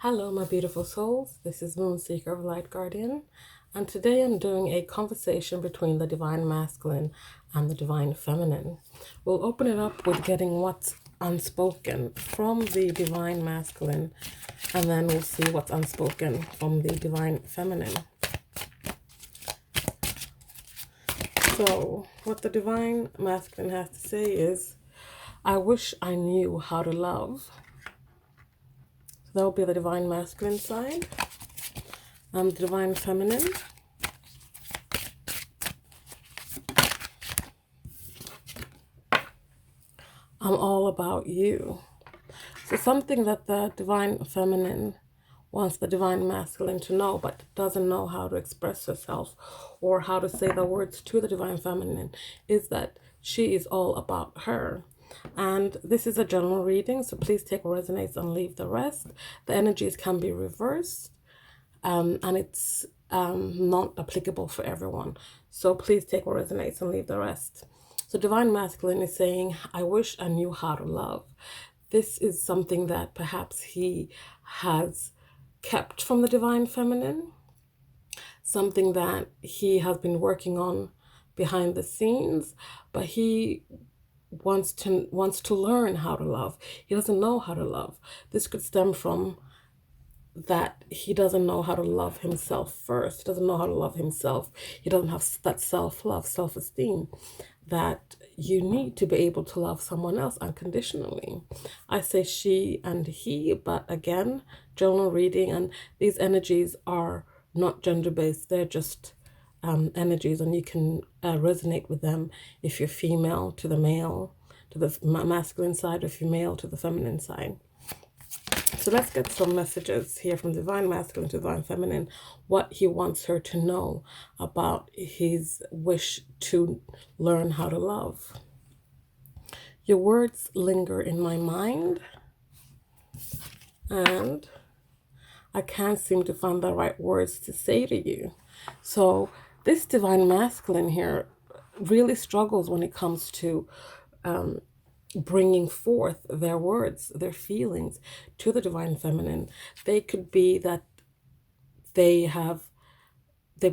Hello, my beautiful souls. This is Moonseeker of Light Guardian, and today I'm doing a conversation between the Divine Masculine and the Divine Feminine. We'll open it up with getting what's unspoken from the Divine Masculine, and then we'll see what's unspoken from the Divine Feminine. So, what the Divine Masculine has to say is, I wish I knew how to love. That will be the Divine Masculine side. The Divine Feminine. I'm all about you. So something that the Divine Feminine wants the Divine Masculine to know, but doesn't know how to express herself or how to say the words to the Divine Feminine, is that she is all about her. And this is a general reading, so please take what resonates and leave the rest. The energies can be reversed, and it's not applicable for everyone. So please take what resonates and leave the rest. So Divine Masculine is saying, I wish I knew how to love. This is something that perhaps he has kept from the Divine Feminine, something that he has been working on behind the scenes, but he wants to learn how to love. He doesn't know how to love. This could stem from that he doesn't know how to love himself first. He doesn't know how to love himself. He doesn't have that self-love, self-esteem that you need to be able to love someone else unconditionally. I say she and he, but again, journal reading, and these energies are not gender-based. They're just energies, and you can resonate with them if you're female to the male, to the masculine side, or if you're male to the feminine side. So let's get some messages here from Divine Masculine to Divine Feminine, what he wants her to know about his wish to learn how to love. Your words linger in my mind, and I can't seem to find the right words to say to you. So this Divine Masculine here really struggles when it comes to bringing forth their words, their feelings to the Divine Feminine. They could be that they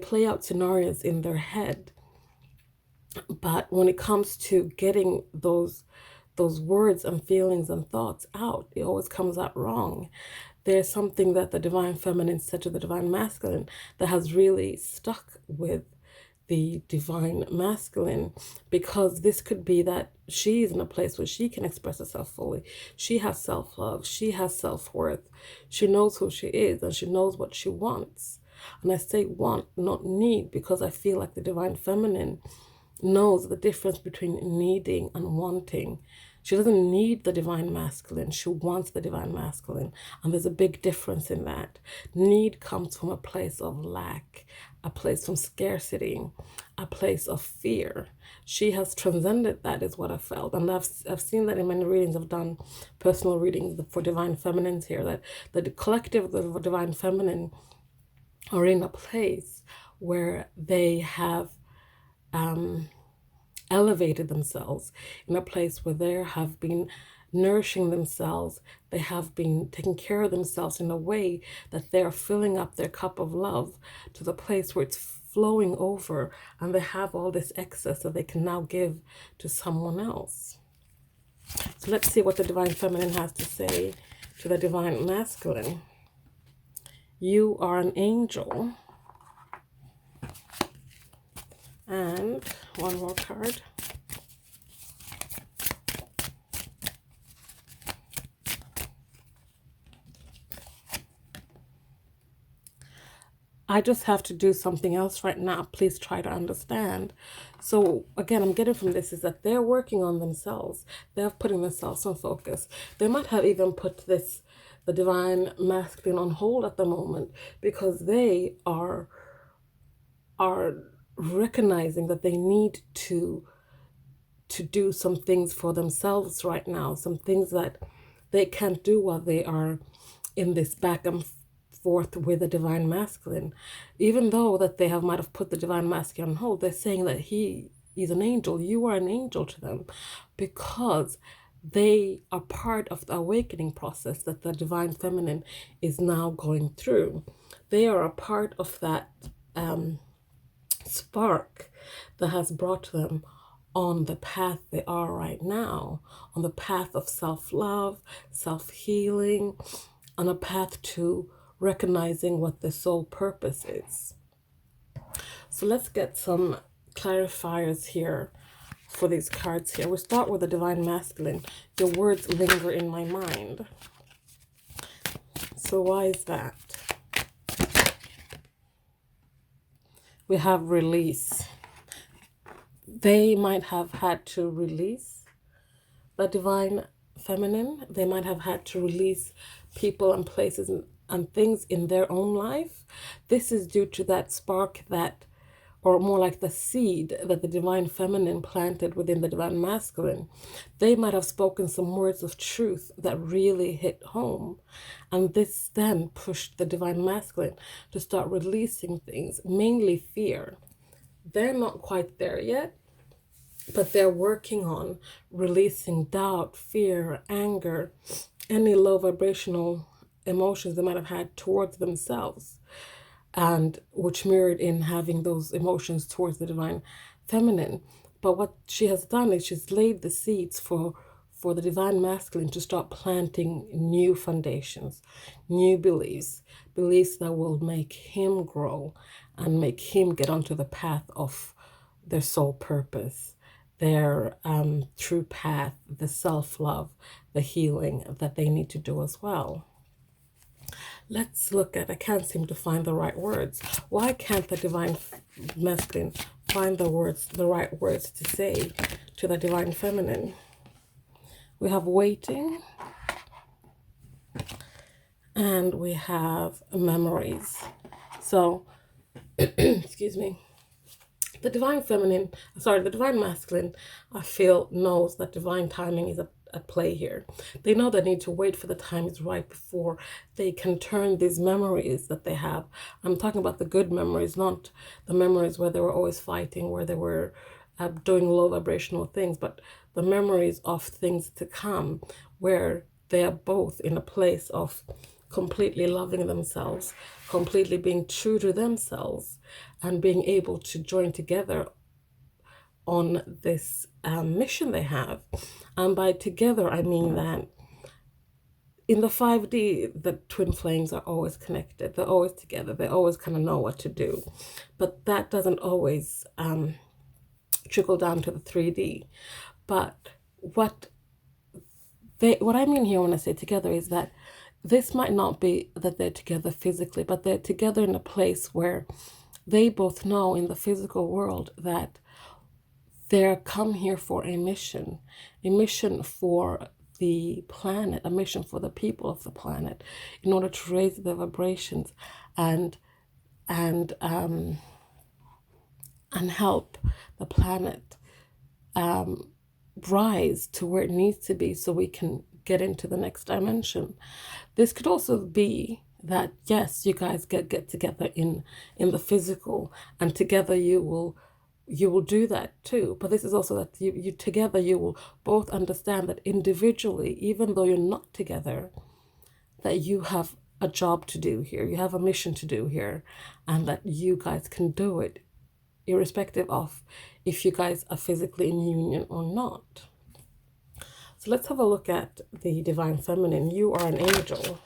play out scenarios in their head, but when it comes to getting those words and feelings and thoughts out, it always comes out wrong. There's something that the Divine Feminine said to the Divine Masculine that has really stuck with the Divine Masculine, because this could be that she's in a place where she can express herself fully. She has self-love. She has self-worth. She knows who she is, and she knows what she wants. And I say want, not need, because I feel like the Divine Feminine knows the difference between needing and wanting. She doesn't need the Divine Masculine. She wants the Divine Masculine. And there's a big difference in that. Need comes from a place of lack, a place from scarcity, a place of fear. She has transcended that, is what I felt. And I've seen that in many readings. I've done personal readings for Divine Feminines here, that the collective of the Divine Feminine are in a place where they have elevated themselves, in a place where they have been nourishing themselves. They have been taking care of themselves in a way that they are filling up their cup of love to the place where it's flowing over, and they have all this excess that they can now give to someone else. So let's see what the Divine Feminine has to say to the Divine Masculine. You are an angel. And one more card. I just have to do something else right now. Please try to understand. So again, I'm getting from this is that they're working on themselves. They're putting themselves on focus. They might have even put the Divine Masculine on hold at the moment, because they are recognizing that they need to do some things for themselves right now, some things that they can't do while they are in this back and forth with the Divine Masculine. Even though that they might have put the Divine Masculine on hold, they're saying that he is an angel. You are an angel to them, because they are part of the awakening process that the divine feminine is now going through. They are a part of that spark that has brought them on the path they are right now, on the path of self-love, self-healing, on a path to recognizing what the soul purpose is. So let's get some clarifiers here for these cards here. We'll start with the divine masculine. Your words linger in my mind. So why is that? We have release. They might have had to release the divine feminine. They might have had to release people and places and things in their own life. This is due to that spark that, or more like the seed that the divine feminine planted within the divine masculine. They might have spoken some words of truth that really hit home. And this then pushed the divine masculine to start releasing things, mainly fear. They're not quite there yet, but they're working on releasing doubt, fear, anger, any low vibrational emotions they might have had towards themselves, and which mirrored in having those emotions towards the divine feminine. But what she has done is she's laid the seeds for the divine masculine to start planting new foundations, new beliefs that will make him grow and make him get onto the path of their soul purpose, their true path, the self-love, the healing that they need to do as well. Let's look at, I can't seem to find the right words. Why can't the divine masculine find the right words to say to the divine feminine? We have waiting, and we have memories. So, excuse me. The divine masculine, I feel, knows that divine timing is at play here. They know they need to wait for the time is right before they can turn these memories that they have. I'm talking about the good memories, not the memories where they were always fighting, where they were doing low vibrational things, but the memories of things to come, where they are both in a place of completely loving themselves, completely being true to themselves, and being able to join together on this mission they have. And by together, I mean that in the 5D, the twin flames are always connected. They're always together. They always kind of know what to do. But that doesn't always trickle down to the 3D. But what I mean here when I say together is that this might not be that they're together physically, but they're together in a place where they both know in the physical world that they're come here for a mission for the planet, a mission for the people of the planet, in order to raise their vibrations and help the planet rise to where it needs to be so we can get into the next dimension. This could also be that, yes, you guys get together in the physical, and together you will do that too. But this is also that you together you will both understand that individually, even though you're not together, that you have a job to do here, you have a mission to do here, and that you guys can do it irrespective of if you guys are physically in union or not. So let's have a look at the divine feminine. You are an angel.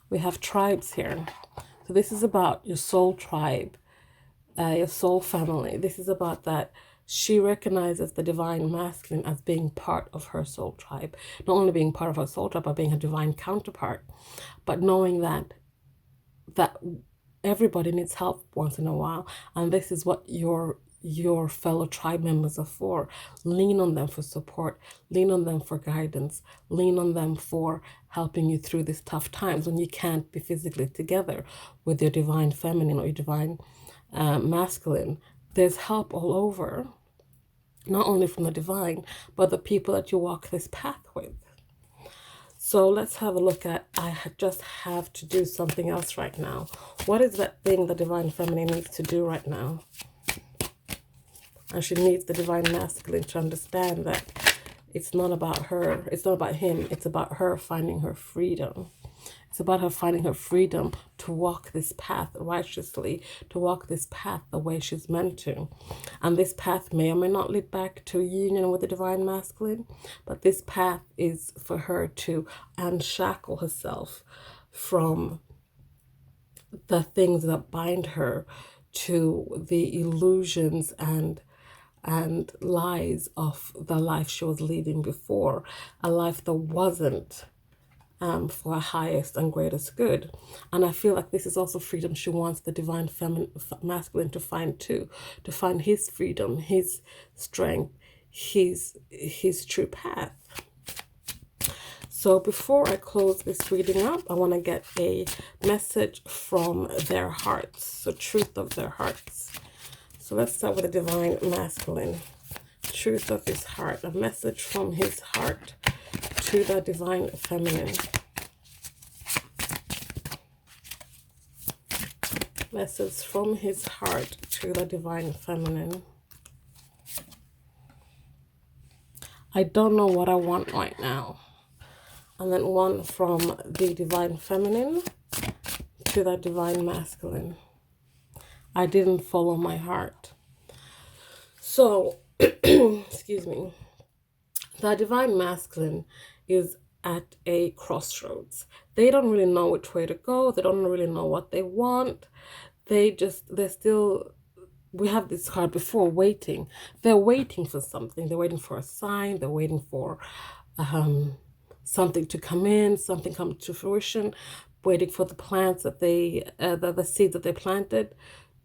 We have tribes here. So this is about your soul tribe, your soul family. This is about that she recognizes the divine masculine as being part of her soul tribe. Not only being part of her soul tribe, but being a divine counterpart. But knowing that everybody needs help once in a while. And this is what your fellow tribe members are for. Lean on them for support. Lean on them for guidance. Lean on them for helping you through these tough times when you can't be physically together with your divine feminine or your divine masculine. There's help all over, not only from the divine, but the people that you walk this path with. So let's have a look at, I just have to do something else right now. What is that thing the divine feminine needs to do right now? And she needs the divine masculine to understand that it's not about her, it's not about him, it's about her finding her freedom. It's about her finding her freedom to walk this path righteously, to walk this path the way she's meant to. And this path may or may not lead back to union with the divine masculine, but this path is for her to unshackle herself from the things that bind her to the illusions and lies of the life she was leading before, a life that wasn't for her highest and greatest good. And I feel like this is also freedom she wants the divine masculine to find too, to find his freedom, his strength, his true path. So before I close this reading up, I want to get a message from their hearts, so truth of their hearts. So let's start with the divine masculine, truth of his heart, a message from his heart to the divine feminine. Message from his heart to the divine feminine. I don't know what I want right now. And then one from the divine feminine to the divine masculine. I didn't follow my heart. So, excuse me. The divine masculine is at a crossroads. They don't really know which way to go. They don't really know what they want. They're still, we have this card before, waiting. They're waiting for something. They're waiting for a sign. They're waiting for something to come in, something come to fruition, waiting for the plants that the seeds that they planted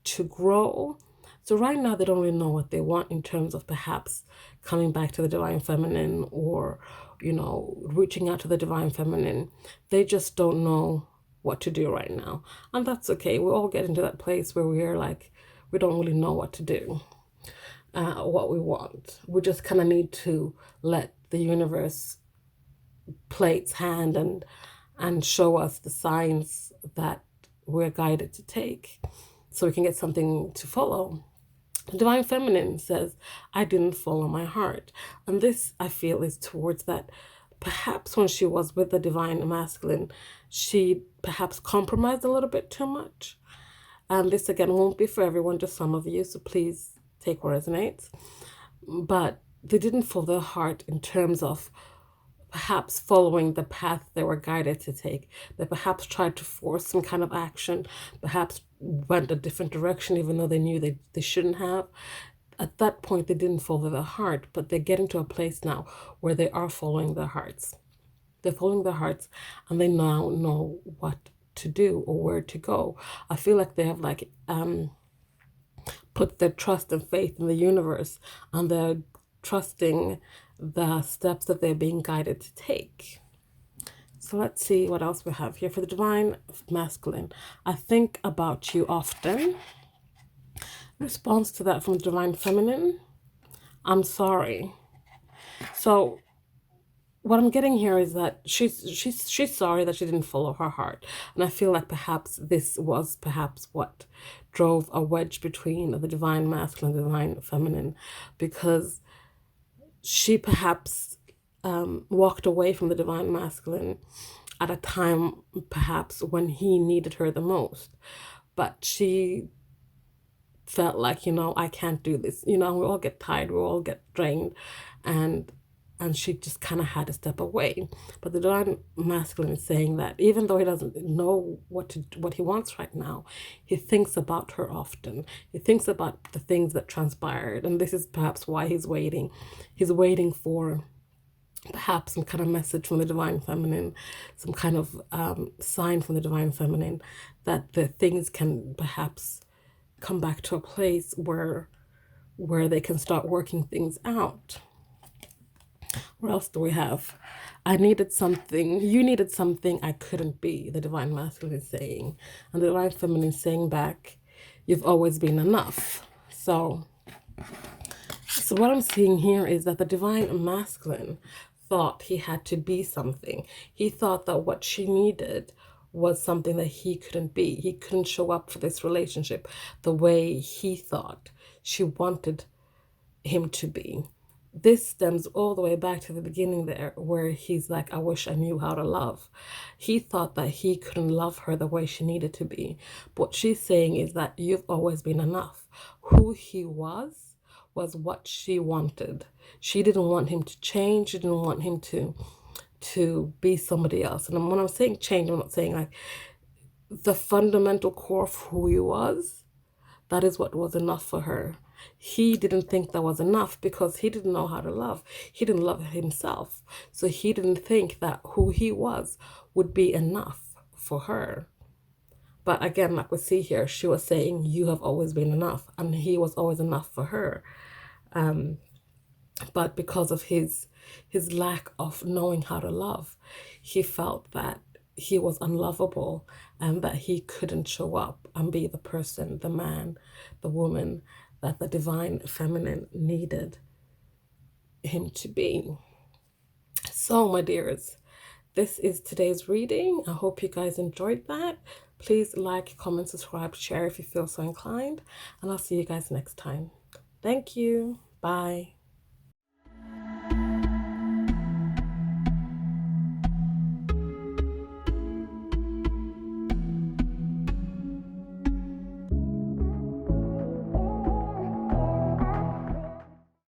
to grow. So right now they don't really know what they want in terms of perhaps coming back to the divine feminine or, reaching out to the divine feminine. They just don't know what to do right now. And that's okay. We all get into that place where we're like, we don't really know what to do, what we want. We just kind of need to let the universe play its hand and show us the signs that we're guided to take so we can get something to follow. The divine feminine says, I didn't follow my heart. And this, I feel, is towards that perhaps when she was with the divine masculine, she perhaps compromised a little bit too much. And this, again, won't be for everyone, just some of you, so please take what resonates. But they didn't follow their heart in terms of perhaps following the path they were guided to take. They perhaps tried to force some kind of action, perhaps went a different direction even though they knew they shouldn't have. At that point, they didn't follow their heart, but they're getting to a place now where they are following their hearts. They're following their hearts and they now know what to do or where to go. I feel like they have put their trust and faith in the universe and they're trusting the steps that they're being guided to take. So let's see what else we have here for the divine masculine. I think about you often. Response to that from the divine feminine. I'm sorry. So what I'm getting here is that she's sorry that she didn't follow her heart. And I feel like perhaps this was what drove a wedge between the divine masculine and the divine feminine, because she perhaps walked away from the divine masculine at a time perhaps when he needed her the most. But she felt like, I can't do this. We all get tired, we all get drained, and she just kind of had to step away. But the divine masculine is saying that even though he doesn't know what he wants right now, he thinks about her often. He thinks about the things that transpired, and this is perhaps why he's waiting. He's waiting for perhaps some kind of message from the divine feminine, some kind of sign from the divine feminine that the things can perhaps come back to a place where they can start working things out. What else do we have? I needed something. You needed something I couldn't be, the divine masculine is saying. And the divine feminine is saying back, you've always been enough. So what I'm seeing here is that the divine masculine thought he had to be something. He thought that what she needed was something that he couldn't be. He couldn't show up for this relationship the way he thought. She wanted him to be. This stems all the way back to the beginning there, where he's like, I wish I knew how to love. He thought that he couldn't love her the way she needed to be. But what she's saying is that you've always been enough. Who he was what she wanted. She didn't want him to change. She didn't want him to be somebody else. And when I'm saying change, I'm not saying like the fundamental core of who he was. That is what was enough for her. He didn't think that was enough because he didn't know how to love. He didn't love himself. So he didn't think that who he was would be enough for her. But again, like we see here, she was saying, you have always been enough. And he was always enough for her. But because of his lack of knowing how to love, he felt that he was unlovable and that he couldn't show up and be the person, the man, the woman that the divine feminine needed him to be. So, my dears, this is today's reading. I hope you guys enjoyed that. Please like, comment, subscribe, share if you feel so inclined, and I'll see you guys next time. Thank you. Bye.